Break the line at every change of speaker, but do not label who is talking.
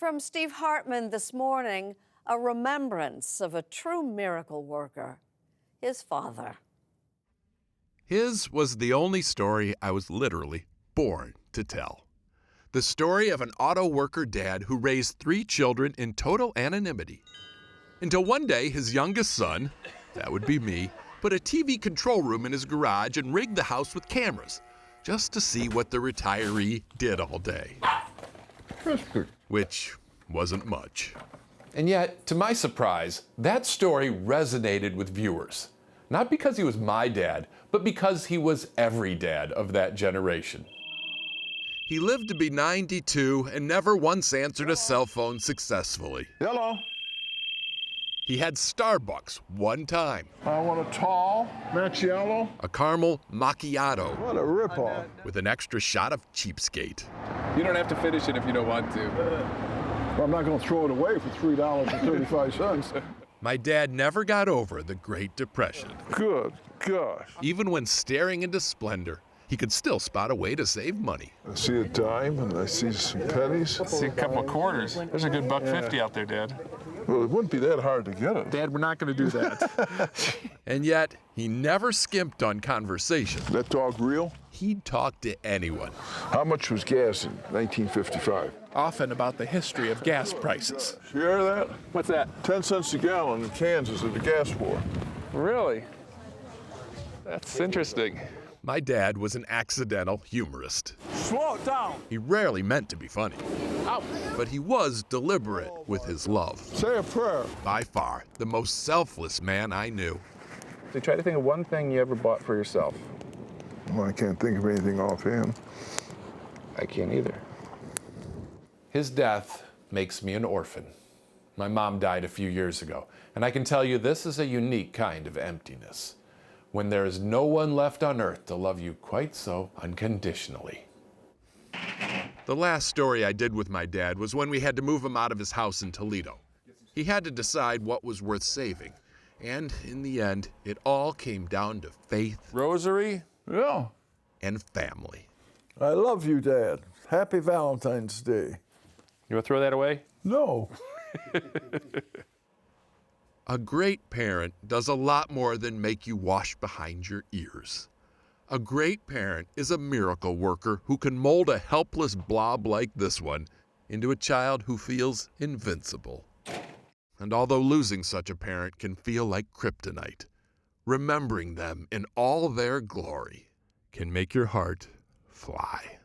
From Steve Hartman this morning, a remembrance of a true miracle worker, his father.
His was the only story I was literally born to tell. The story of an auto worker dad who raised 3 children in total anonymity. Until one day, his youngest son, that would be me, put a TV control room in his garage and rigged the house with cameras, just to see what the retiree did all day. Which wasn't much.
And yet, to my surprise, that story resonated with viewers. Not because he was my dad, but because he was every dad of that generation.
He lived to be 92 and never once answered a cell phone successfully.
Hello.
He had Starbucks one time.
I want a tall, macchiato.
A caramel macchiato.
What a ripoff.
With an extra shot of cheapskate.
You don't have to finish it if you don't want to.
Well, I'm not going to throw it away for $3.35.
My dad never got over the Great Depression.
Good gosh.
Even when staring into splendor, he could still spot a way to save money.
I see a dime and I see some pennies.
See a couple of quarters. There's a good $1.50 out there, Dad.
Well, it wouldn't be that hard to get it.
Dad, we're not going to do that.
And yet, he never skimped on conversation.
That dog real?
He'd talk to anyone.
How much was gas in 1955?
Often about the history of gas prices.
You hear that?
What's that?
10 cents a gallon in Kansas at the gas war.
Really? That's interesting.
My dad was an accidental humorist.
Slow it down.
He rarely meant to be funny.
Ow.
But he was deliberate with his love.
Say a prayer.
By far, the most selfless man I knew.
So try to think of one thing you ever bought for yourself.
Well, I can't think of anything offhand.
I can't either.
His death makes me an orphan. My mom died a few years ago, and I can tell you this is a unique kind of emptiness, when there is no one left on earth to love you quite so unconditionally.
The last story I did with my dad was when we had to move him out of his house in Toledo. He had to decide what was worth saving, and in the end, it all came down to faith
Rosary?
Yeah.
and family.
I love you, Dad. Happy Valentine's Day.
You want to throw that away?
No.
A great parent does a lot more than make you wash behind your ears. A great parent is a miracle worker who can mold a helpless blob like this one into a child who feels invincible. And although losing such a parent can feel like kryptonite, remembering them in all their glory can make your heart fly.